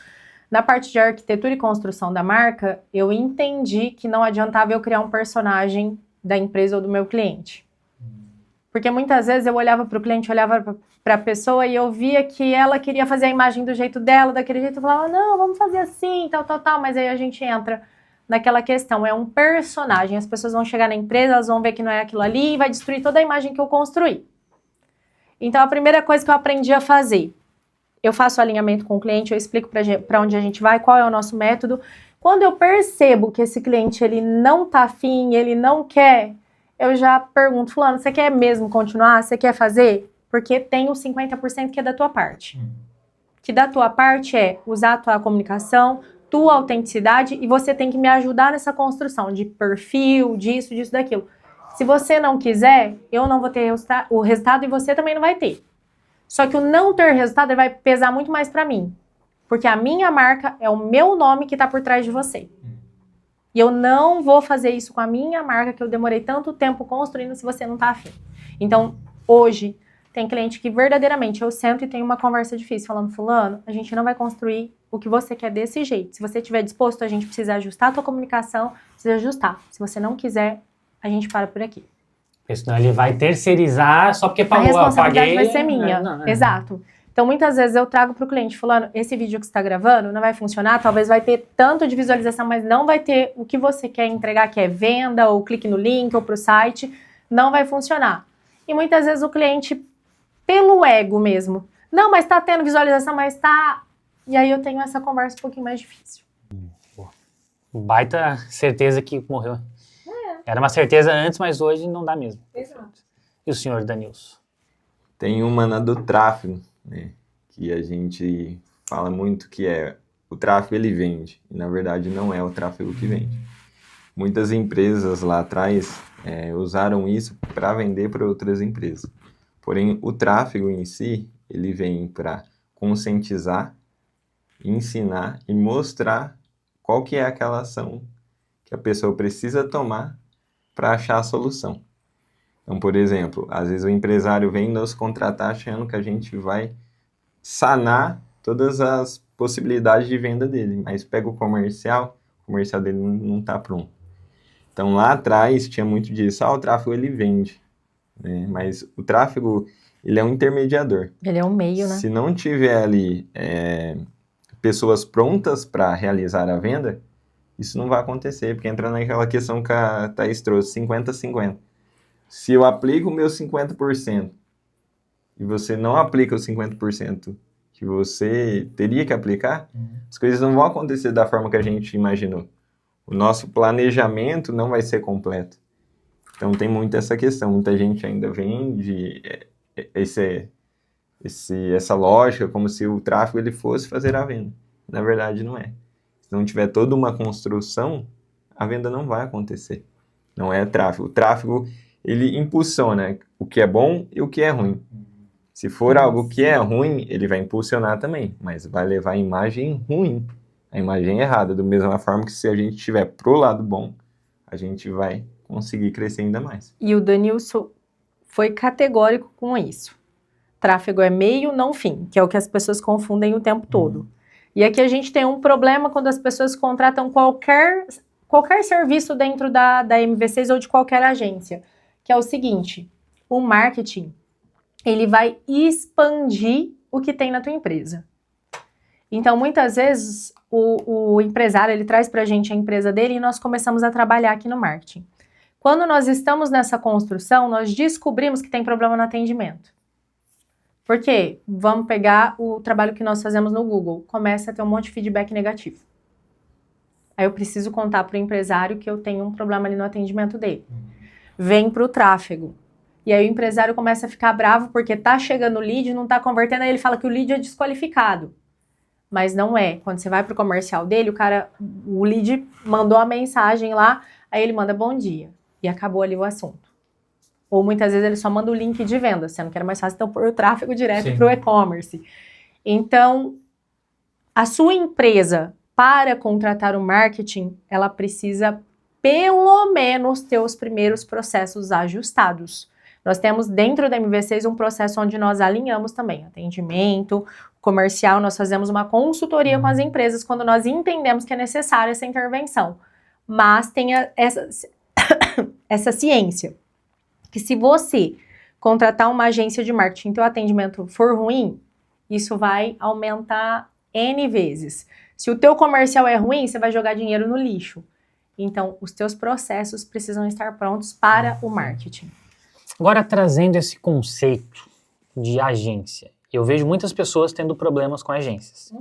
Na parte de arquitetura e construção da marca, eu entendi que não adiantava eu criar um personagem da empresa ou do meu cliente. Porque muitas vezes eu olhava para o cliente, olhava para a pessoa e eu via que ela queria fazer a imagem do jeito dela, daquele jeito, eu falava, não, vamos fazer assim, tal, mas aí a gente entra naquela questão, é um personagem, as pessoas vão chegar na empresa, elas vão ver que não é aquilo ali e vai destruir toda a imagem que eu construí. Então, a primeira coisa que eu aprendi a fazer, eu faço alinhamento com o cliente, eu explico para onde a gente vai, qual é o nosso método. Quando eu percebo que esse cliente, ele não tá afim, ele não quer, eu já pergunto, fulano, você quer mesmo continuar? Você quer fazer? Porque tem os 50% que é da tua parte. Que da tua parte é usar a tua comunicação, tua autenticidade, e você tem que me ajudar nessa construção de perfil, disso, daquilo. Se você não quiser, eu não vou ter o resultado e você também não vai ter. Só que o não ter resultado vai pesar muito mais pra mim. Porque a minha marca é o meu nome que tá por trás de você. E eu não vou fazer isso com a minha marca que eu demorei tanto tempo construindo se você não tá afim. Então, hoje, tem cliente que verdadeiramente eu sento e tenho uma conversa difícil, falando, fulano, a gente não vai construir o que você quer desse jeito. Se você estiver disposto, a gente precisa ajustar a tua comunicação, precisa ajustar. Se você não quiser, a gente para por aqui. Porque senão ele vai terceirizar só porque pagou, a responsabilidade paguei, vai ser minha. Exato. Então, muitas vezes eu trago pro cliente, fulano, esse vídeo que você está gravando não vai funcionar, talvez vai ter tanto de visualização, mas não vai ter o que você quer entregar, que é venda, ou clique no link, ou pro site, não vai funcionar. E muitas vezes o cliente, pelo ego mesmo, não, mas tá tendo visualização, mas tá... E aí eu tenho essa conversa um pouquinho mais difícil. Baita certeza que morreu. Era uma certeza antes, mas hoje não dá mesmo. Exato. E o senhor Danilson? Tem uma na do tráfego, né? Que a gente fala muito que é o tráfego ele vende. E na verdade não é o tráfego que vende. Muitas empresas lá atrás usaram isso para vender para outras empresas. Porém, o tráfego em si, ele vem para conscientizar, ensinar e mostrar qual que é aquela ação que a pessoa precisa tomar para achar a solução. Então, por exemplo, às vezes o empresário vem nos contratar achando que a gente vai sanar todas as possibilidades de venda dele, mas pega o comercial dele não está pronto. Então, lá atrás tinha muito disso, o tráfego ele vende, né? Mas o tráfego ele é um intermediador. Ele é um meio, né? Se não tiver ali pessoas prontas para realizar a venda, isso não vai acontecer, porque entra naquela questão que a Thaís trouxe, 50-50. Se eu aplico o meu 50% e você não aplica os 50% que você teria que aplicar, as coisas não vão acontecer da forma que a gente imaginou. O nosso planejamento não vai ser completo. Então tem muito essa questão. Muita gente ainda vende essa lógica como se o tráfego ele fosse fazer a venda. Na verdade, não é. Se não tiver toda uma construção, a venda não vai acontecer. Não é tráfego. O tráfego, ele impulsiona o que é bom e o que é ruim. Se for algo que é ruim, ele vai impulsionar também, mas vai levar a imagem ruim, a imagem errada. Da mesma forma que se a gente estiver pro lado bom, a gente vai conseguir crescer ainda mais. E o Danilson foi categórico com isso. Tráfego é meio, não fim, que é o que as pessoas confundem o tempo todo. E aqui a gente tem um problema quando as pessoas contratam qualquer serviço dentro da MV6 ou de qualquer agência, que é o seguinte, o marketing, ele vai expandir o que tem na tua empresa. Então, muitas vezes, o empresário, ele traz pra gente a empresa dele e nós começamos a trabalhar aqui no marketing. Quando nós estamos nessa construção, nós descobrimos que tem problema no atendimento. Por quê? Vamos pegar o trabalho que nós fazemos no Google. Começa a ter um monte de feedback negativo. Aí eu preciso contar para o empresário que eu tenho um problema ali no atendimento dele. Vem para o tráfego. E aí o empresário começa a ficar bravo porque tá chegando o lead, não tá convertendo, aí ele fala que o lead é desqualificado. Mas não é. Quando você vai pro comercial dele, o lead mandou a mensagem lá, aí ele manda bom dia. E acabou ali o assunto. Ou muitas vezes ele só manda o link de venda, sendo que era mais fácil então pôr o tráfego direto para o e-commerce. Então, a sua empresa, para contratar o marketing, ela precisa pelo menos ter os primeiros processos ajustados. Nós temos dentro da MV6 um processo onde nós alinhamos também atendimento, comercial, nós fazemos uma consultoria com as empresas quando nós entendemos que é necessária essa intervenção. Mas tem essa ciência, que se você contratar uma agência de marketing e teu atendimento for ruim, isso vai aumentar N vezes. Se o teu comercial é ruim, você vai jogar dinheiro no lixo. Então, os teus processos precisam estar prontos para o marketing. Agora, trazendo esse conceito de agência, eu vejo muitas pessoas tendo problemas com agências.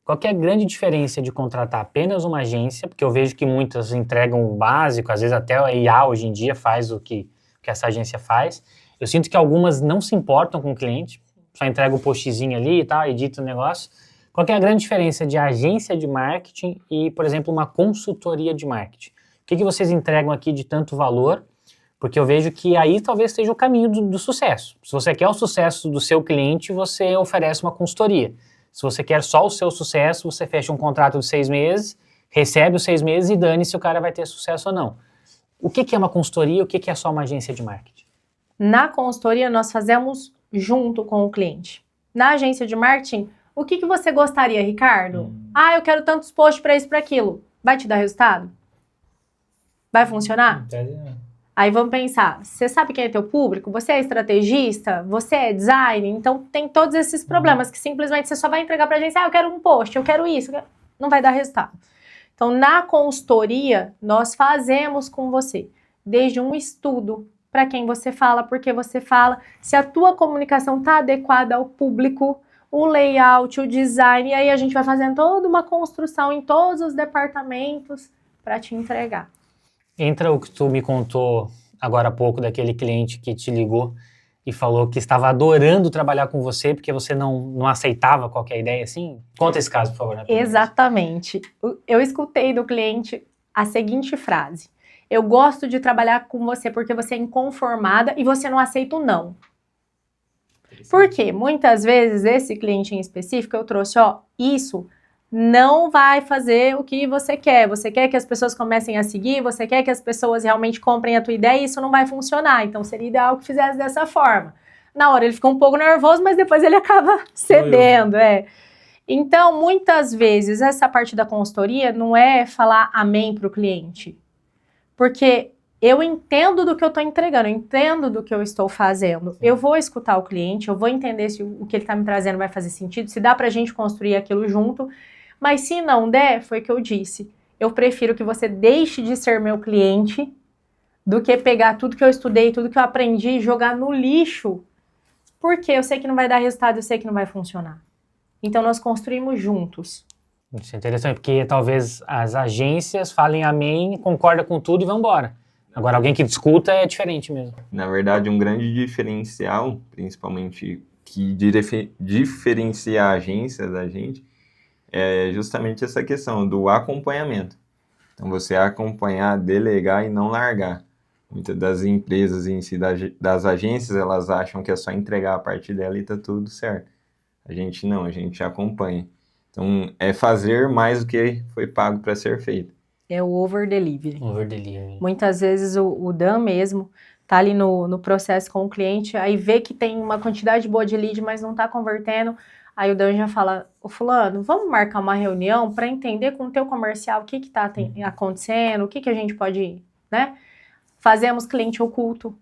Qual que é a grande diferença de contratar apenas uma agência? Porque eu vejo que muitas entregam o básico, às vezes até a IA hoje em dia faz o que essa agência faz. Eu sinto que algumas não se importam com o cliente, só entrega o postzinho ali e tal, edita o negócio. Qual que é a grande diferença de agência de marketing e, por exemplo, uma consultoria de marketing? O que vocês entregam aqui de tanto valor? Porque eu vejo que aí talvez seja o caminho do sucesso. Se você quer o sucesso do seu cliente, você oferece uma consultoria. Se você quer só o seu sucesso, você fecha um contrato de 6 meses, recebe os 6 meses e dane se o cara vai ter sucesso ou não. O que é uma consultoria e o que é só uma agência de marketing? Na consultoria, nós fazemos junto com o cliente. Na agência de marketing, o que você gostaria, Ricardo? Eu quero tantos posts para isso, para aquilo. Vai te dar resultado? Vai funcionar? Aí vamos pensar, você sabe quem é teu público? Você é estrategista? Você é designer? Então tem todos esses problemas que simplesmente você só vai entregar para a agência, eu quero um post, eu quero isso. Não vai dar resultado. Então, na consultoria, nós fazemos com você, desde um estudo para quem você fala, porque você fala, se a tua comunicação está adequada ao público, o layout, o design, e aí a gente vai fazendo toda uma construção em todos os departamentos para te entregar. Entra o que tu me contou agora há pouco daquele cliente que te ligou e falou que estava adorando trabalhar com você porque você não aceitava qualquer ideia assim? Conta esse caso, por favor. Exatamente. Eu escutei do cliente a seguinte frase: eu gosto de trabalhar com você porque você é inconformada e você não aceita o não. Porque muitas vezes esse cliente em específico eu trouxe, isso não vai fazer o que você quer. Você quer que as pessoas comecem a seguir, você quer que as pessoas realmente comprem a tua ideia e isso não vai funcionar. Então seria ideal que fizesse dessa forma. Na hora ele fica um pouco nervoso, mas depois ele acaba cedendo, Então, muitas vezes, essa parte da consultoria não é falar amém para o cliente. Porque eu entendo do que eu estou entregando, eu entendo do que eu estou fazendo. Eu vou escutar o cliente, eu vou entender se o que ele está me trazendo vai fazer sentido, se dá para a gente construir aquilo junto. Mas se não der, foi o que eu disse. Eu prefiro que você deixe de ser meu cliente do que pegar tudo que eu estudei, tudo que eu aprendi e jogar no lixo. Porque eu sei que não vai dar resultado, eu sei que não vai funcionar. Então, nós construímos juntos. Isso é interessante, porque talvez as agências falem amém, concordam com tudo e vão embora. Agora, alguém que discuta é diferente mesmo. Na verdade, um grande diferencial, principalmente que diferencia a agência da gente, é justamente essa questão do acompanhamento. Então, você acompanhar, delegar e não largar. Muitas das empresas em si, das agências, elas acham que é só entregar a parte dela e tá tudo certo. A gente não, a gente acompanha. Então, é fazer mais do que foi pago para ser feito. É o over-delivery. Over-delivery. Muitas vezes o Dan mesmo tá ali no processo com o cliente, aí vê que tem uma quantidade boa de lead, mas não tá convertendo. Aí o Dan já fala, ô fulano, vamos marcar uma reunião para entender com o teu comercial o que tá acontecendo, o que a gente pode, Fazemos cliente oculto.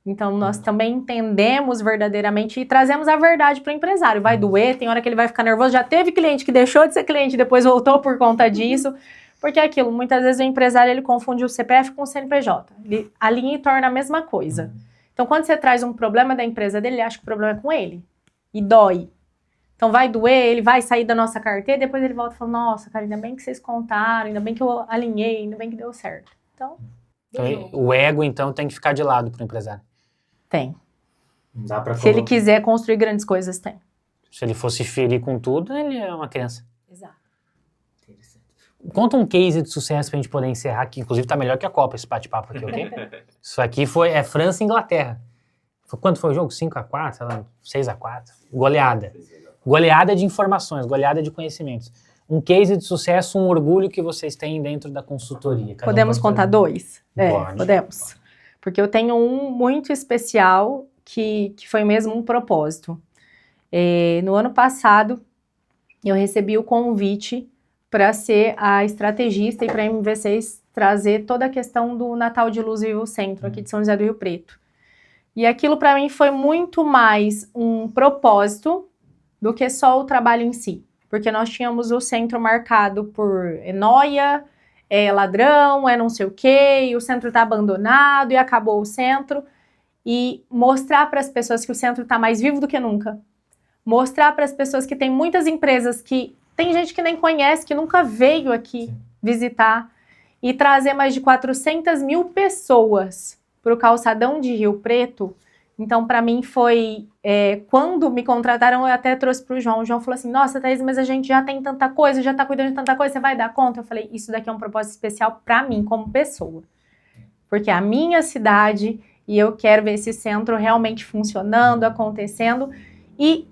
Então, nós também entendemos verdadeiramente e trazemos a verdade para o empresário. Vai doer, tem hora que ele vai ficar nervoso. Já teve cliente que deixou de ser cliente e depois voltou por conta disso. Porque é aquilo, muitas vezes o empresário ele confunde o CPF com o CNPJ. Ele alinha e torna a mesma coisa. Então, quando você traz um problema da empresa dele, ele acha que o problema é com ele. E dói. Então, vai doer, ele vai sair da nossa carteira, depois ele volta e fala, nossa, cara, ainda bem que vocês contaram, ainda bem que eu alinhei, ainda bem que deu certo. Então, O ego, então, tem que ficar de lado para o empresário. tem. Dá pra Se ele quiser construir grandes coisas, tem. Se ele fosse ferir com tudo, ele é uma criança. Exato. Conta um case de sucesso pra gente poder encerrar, que inclusive tá melhor que a Copa, esse bate-papo aqui, ok? Isso aqui é França e Inglaterra. Quanto foi o jogo? 5-4? 6-4? Goleada. Goleada de informações, goleada de conhecimentos. Um case de sucesso, um orgulho que vocês têm dentro da consultoria. Podemos contar 2? Pode. Podemos. Porque eu tenho um muito especial que foi mesmo um propósito. No ano passado, eu recebi o convite para ser a estrategista e para a MV6 trazer toda a questão do Natal de Luz Vivo Centro, aqui de São José do Rio Preto. E aquilo para mim foi muito mais um propósito do que só o trabalho em si. Porque nós tínhamos o centro marcado por noia, ladrão, não sei o quê, e o centro está abandonado e acabou o centro. E mostrar para as pessoas que o centro está mais vivo do que nunca. Mostrar para as pessoas que tem muitas empresas que tem gente que nem conhece, que nunca veio aqui visitar, e trazer mais de 400 mil pessoas para o calçadão de Rio Preto. Então, para mim foi, quando me contrataram, eu até trouxe para o João. O João falou assim, nossa, Thaís, mas a gente já tem tanta coisa, já está cuidando de tanta coisa, você vai dar conta? Eu falei, isso daqui é um propósito especial para mim, como pessoa. Porque é a minha cidade, e eu quero ver esse centro realmente funcionando, acontecendo, e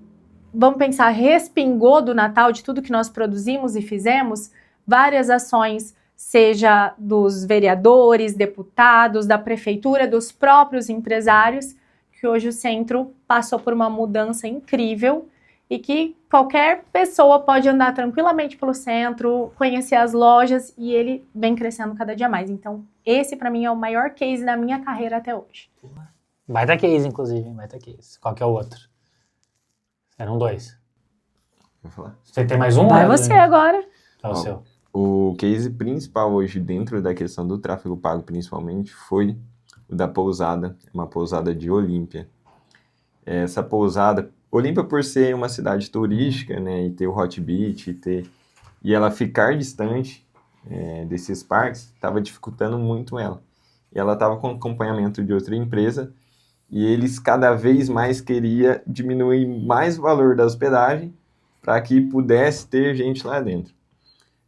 vamos pensar, respingou do Natal, de tudo que nós produzimos e fizemos, várias ações, seja dos vereadores, deputados, da prefeitura, dos próprios empresários, que hoje o centro passou por uma mudança incrível e que qualquer pessoa pode andar tranquilamente pelo centro, conhecer as lojas e ele vem crescendo cada dia mais. Então, esse para mim é o maior case da minha carreira até hoje. Baita case, inclusive, baita case. Qual que é o outro? Eram 2. Vou falar. Você tem mais um? Vai você agora. É o seu. O case principal hoje, dentro da questão do tráfego pago, principalmente, foi o da pousada, uma pousada de Olímpia. Essa pousada, Olímpia por ser uma cidade turística, né, e ter o Hot Beach, e ela ficar distante desses parques, estava dificultando muito ela. E ela estava com acompanhamento de outra empresa, e eles cada vez mais queriam diminuir mais o valor da hospedagem para que pudesse ter gente lá dentro.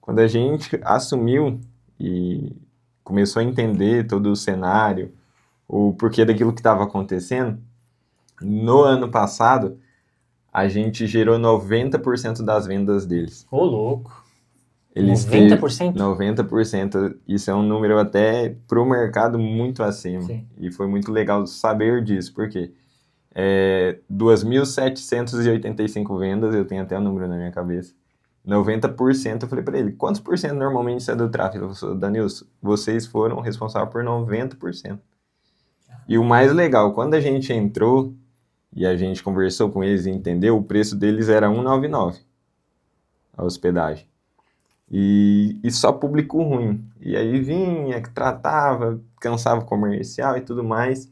Quando a gente assumiu e começou a entender todo o cenário, o porquê daquilo que estava acontecendo, no ano passado, a gente gerou 90% das vendas deles. Ô, louco. Eles 90%? 90%. Isso é um número até para o mercado muito acima. Sim. E foi muito legal saber disso, porque 2.785 vendas, eu tenho até o número na minha cabeça. 90%, eu falei para ele, quantos por cento normalmente isso é do tráfego? Ele falou, Danilson, vocês foram responsáveis por 90%. E o mais legal, quando a gente entrou e a gente conversou com eles e entendeu, o preço deles era R$199, a hospedagem. E só público ruim. E aí vinha, tratava, cansava o comercial e tudo mais.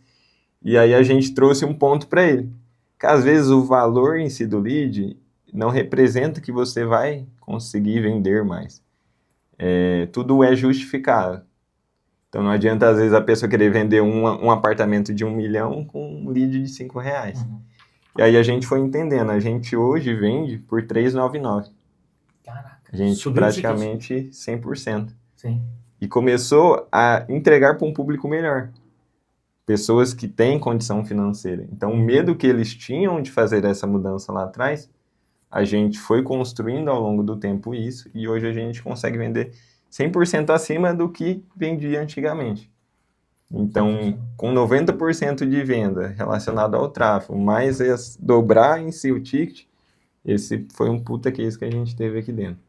E aí a gente trouxe um ponto para ele. Que às vezes o valor em si do lead não representa que você vai conseguir vender mais. Tudo é justificável. Então não adianta às vezes a pessoa querer vender um apartamento de 1 milhão com um lead de R$5. Uhum. E aí a gente foi entendendo. A gente hoje vende por R$399. Caraca. A gente Subiu praticamente 100%. Sim. E começou a entregar para um público melhor. Pessoas que têm condição financeira. Então, o medo que eles tinham de fazer essa mudança lá atrás, a gente foi construindo ao longo do tempo isso, e hoje a gente consegue vender 100% acima do que vendia antigamente. Então, com 90% de venda relacionado ao tráfego, mais dobrar em si o ticket, esse foi um puta case que a gente teve aqui dentro.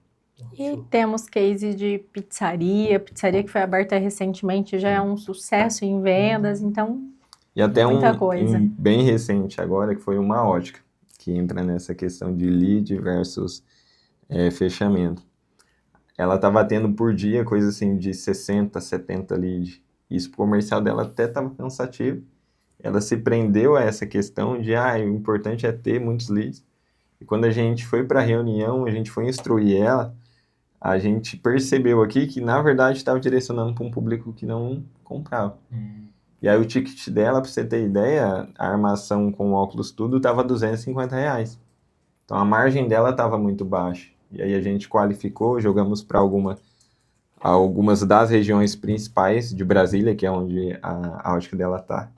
E temos case de pizzaria que foi aberta recentemente, já é um sucesso em vendas, então E até Muita coisa. um bem recente agora, que foi uma ótica, que entra nessa questão de lead versus fechamento. Ela estava tendo por dia coisa assim de 60, 70 leads. Isso o comercial dela até estava cansativo. Ela se prendeu a essa questão de, o importante é ter muitos leads. E quando a gente foi para a reunião, a gente foi instruir ela, a gente percebeu aqui que, na verdade, estava direcionando para um público que não comprava. E aí o ticket dela, para você ter ideia, a armação com o óculos tudo estava R$250. Então a margem dela estava muito baixa. E aí a gente qualificou, jogamos para algumas das regiões principais de Brasília, que é onde a ótica dela está.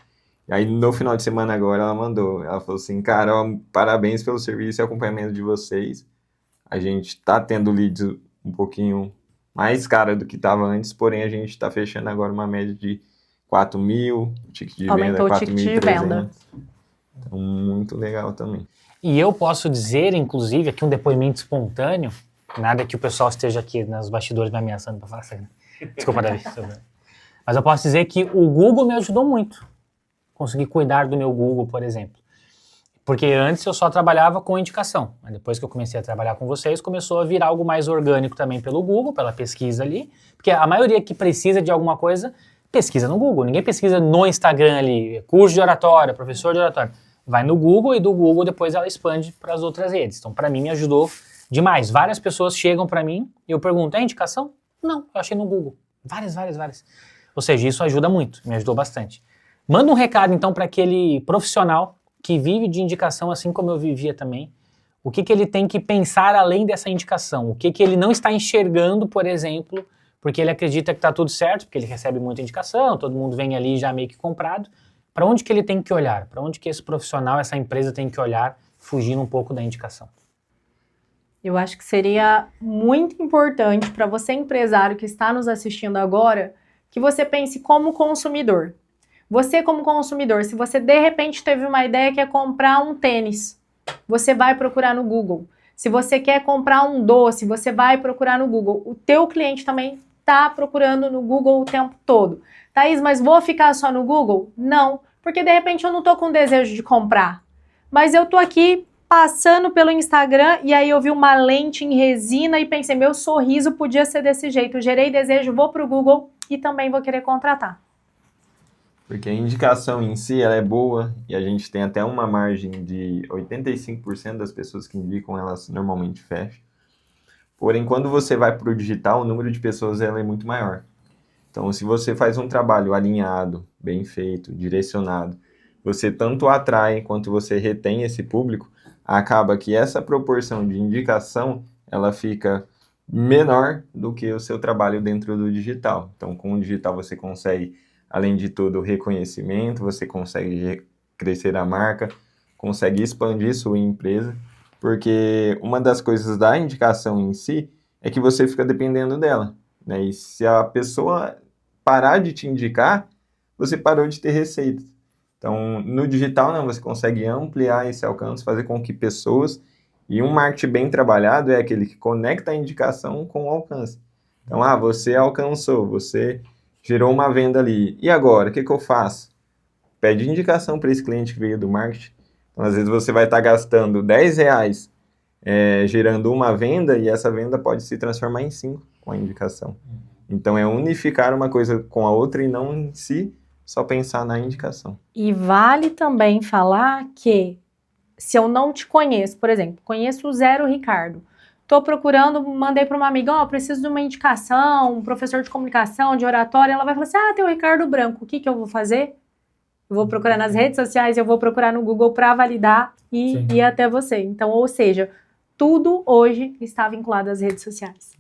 E aí no final de semana agora ela falou assim, cara, parabéns pelo serviço e acompanhamento de vocês. A gente está tendo leads um pouquinho mais cara do que estava antes, porém a gente está fechando agora uma média de 4 mil, o ticket de venda é 4.300. Então, muito legal também. E eu posso dizer, inclusive, aqui um depoimento espontâneo, nada que o pessoal esteja aqui nos bastidores me ameaçando para falar assim, né? Desculpa, Davi. Mas eu posso dizer que o Google me ajudou muito. Consegui cuidar do meu Google, por exemplo. Porque antes eu só trabalhava com indicação. Mas depois que eu comecei a trabalhar com vocês, começou a virar algo mais orgânico também pelo Google, pela pesquisa ali. Porque a maioria que precisa de alguma coisa, pesquisa no Google. Ninguém pesquisa no Instagram ali, curso de oratória, professor de oratória. Vai no Google e do Google depois ela expande para as outras redes. Então, para mim, me ajudou demais. Várias pessoas chegam para mim e eu pergunto, é indicação? Não, eu achei no Google. Várias. Ou seja, isso ajuda muito, me ajudou bastante. Manda um recado, então, para aquele profissional que vive de indicação, assim como eu vivia também. O que ele tem que pensar além dessa indicação? O que ele não está enxergando, por exemplo, porque ele acredita que está tudo certo, porque ele recebe muita indicação, todo mundo vem ali já meio que comprado. Para onde que ele tem que olhar? Para onde que esse profissional, essa empresa tem que olhar, fugindo um pouco da indicação? Eu acho que seria muito importante para você, empresário que está nos assistindo agora, que você pense como consumidor. Você como consumidor, se você de repente teve uma ideia que é comprar um tênis, você vai procurar no Google. Se você quer comprar um doce, você vai procurar no Google. O teu cliente também está procurando no Google o tempo todo. Thaís, mas vou ficar só no Google? Não, porque de repente eu não estou com desejo de comprar. Mas eu estou aqui passando pelo Instagram e aí eu vi uma lente em resina e pensei, meu sorriso podia ser desse jeito. Gerei desejo, vou para o Google e também vou querer contratar. Porque a indicação em si, ela é boa e a gente tem até uma margem de 85% das pessoas que indicam, elas normalmente fecham. Porém, quando você vai para o digital, o número de pessoas ela é muito maior. Então, se você faz um trabalho alinhado, bem feito, direcionado, você tanto atrai quanto você retém esse público, acaba que essa proporção de indicação, ela fica menor do que o seu trabalho dentro do digital. Então, com o digital você consegue, além de tudo, reconhecimento, você consegue crescer a marca, consegue expandir sua empresa, porque uma das coisas da indicação em si é que você fica dependendo dela, né? E se a pessoa parar de te indicar, você parou de ter receita. Então, no digital, não, você consegue ampliar esse alcance, fazer com que pessoas... E um marketing bem trabalhado é aquele que conecta a indicação com o alcance. Então, você alcançou, você gerou uma venda ali. E agora, o que eu faço? Pede indicação para esse cliente que veio do marketing. Então, às vezes você vai estar gastando R$10 gerando uma venda e essa venda pode se transformar em 5 com a indicação. Então, é unificar uma coisa com a outra e não em si só pensar na indicação. E vale também falar que se eu não te conheço, por exemplo, conheço o Zero Ricardo, estou procurando, mandei para uma amiga, preciso de uma indicação, um professor de comunicação, de oratória, ela vai falar assim, tem o Ricardo Branco, o que eu vou fazer? Eu vou procurar nas redes sociais, eu vou procurar no Google para validar e ir até você. Então, ou seja, tudo hoje está vinculado às redes sociais.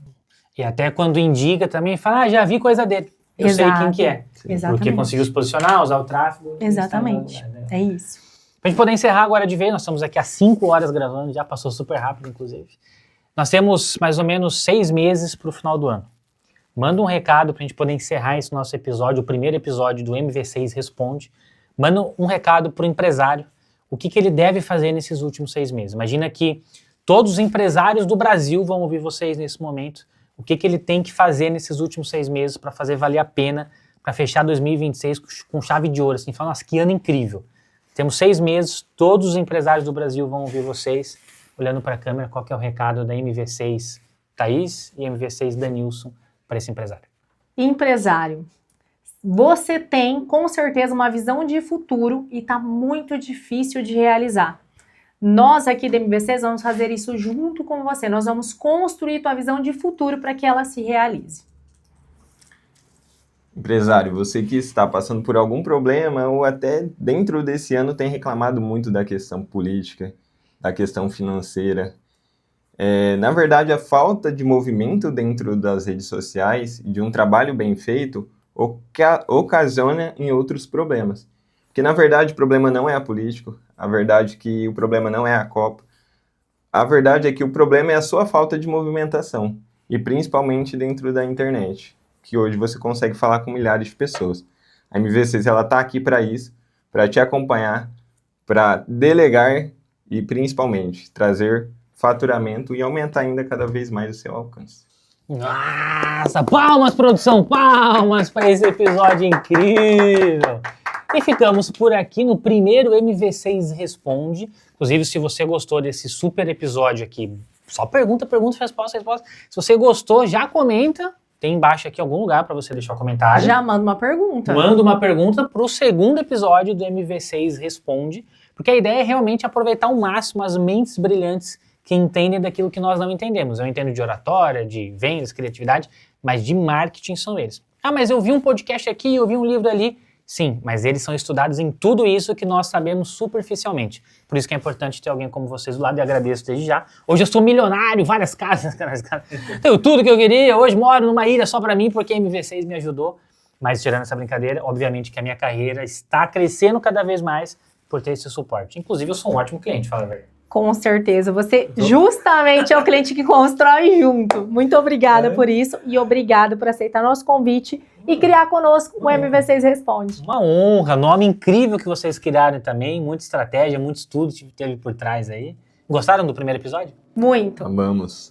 E até quando indica também, fala, já vi coisa dele, eu sei quem que é. Exatamente. Porque conseguiu se posicionar, usar o tráfego. Exatamente, é isso. Pra gente poder encerrar agora de vez, nós estamos aqui há 5 horas gravando, já passou super rápido, inclusive. Nós temos mais ou menos 6 meses para o final do ano. Manda um recado pra gente poder encerrar esse nosso episódio, o primeiro episódio do MV6 Responde. Manda um recado pro empresário, o que ele deve fazer nesses últimos 6 meses. Imagina que todos os empresários do Brasil vão ouvir vocês nesse momento. O que ele tem que fazer nesses últimos 6 meses para fazer valer a pena, para fechar 2026 com chave de ouro, assim, fala, nossa, que ano incrível. Temos 6 meses, todos os empresários do Brasil vão ouvir vocês, olhando para a câmera, qual que é o recado da MV6 Thaís e MV6 Danilson para esse empresário. Empresário, você tem com certeza uma visão de futuro e está muito difícil de realizar. Nós aqui da MV6 vamos fazer isso junto com você, nós vamos construir tua visão de futuro para que ela se realize. Empresário, você que está passando por algum problema ou até dentro desse ano tem reclamado muito da questão política, da questão financeira. Na verdade, a falta de movimento dentro das redes sociais e de um trabalho bem feito ocasiona em outros problemas. Porque, na verdade, o problema não é a política, a verdade é que o problema não é a Copa, a verdade é que o problema é a sua falta de movimentação, e principalmente dentro da internet, que hoje você consegue falar com milhares de pessoas. A MV6 está aqui para isso, para te acompanhar, para delegar e, principalmente, trazer faturamento e aumentar ainda cada vez mais o seu alcance. Nossa, palmas, produção, palmas para esse episódio incrível. E ficamos por aqui no primeiro MV6 Responde. Inclusive, se você gostou desse super episódio aqui, só pergunta, resposta. Se você gostou, já comenta. Tem embaixo aqui algum lugar para você deixar o comentário. Já manda uma pergunta. Manda uma pergunta para o segundo episódio do MV6 Responde, porque a ideia é realmente aproveitar ao máximo as mentes brilhantes que entendem daquilo que nós não entendemos. Eu entendo de oratória, de vendas, criatividade, mas de marketing são eles. Ah, mas eu vi um podcast aqui, eu vi um livro ali. Sim, mas eles são estudados em tudo isso que nós sabemos superficialmente. Por isso que é importante ter alguém como vocês do lado, e agradeço desde já. Hoje eu sou milionário, várias casas, tenho tudo que eu queria, hoje moro numa ilha só pra mim, porque a MV6 me ajudou. Mas tirando essa brincadeira, obviamente que a minha carreira está crescendo cada vez mais por ter esse suporte. Inclusive, eu sou um ótimo cliente, fala a verdade. Com certeza, você justamente é o cliente que constrói junto. Muito obrigada por isso e obrigada por aceitar nosso convite e criar conosco o MV6 Responde. Uma honra, nome incrível que vocês criaram também, muita estratégia, muito estudo que teve por trás aí. Gostaram do primeiro episódio? Muito. Amamos.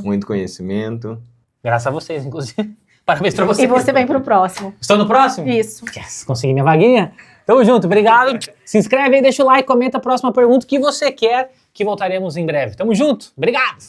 Muito conhecimento. Graças a vocês, inclusive. Parabéns pra vocês. E você vem pro próximo. Estou no próximo? Isso. Yes, consegui minha vaguinha. Tamo junto, obrigado. Se inscreve aí, deixa o like, comenta a próxima pergunta que você quer, que voltaremos em breve. Tamo junto, obrigado.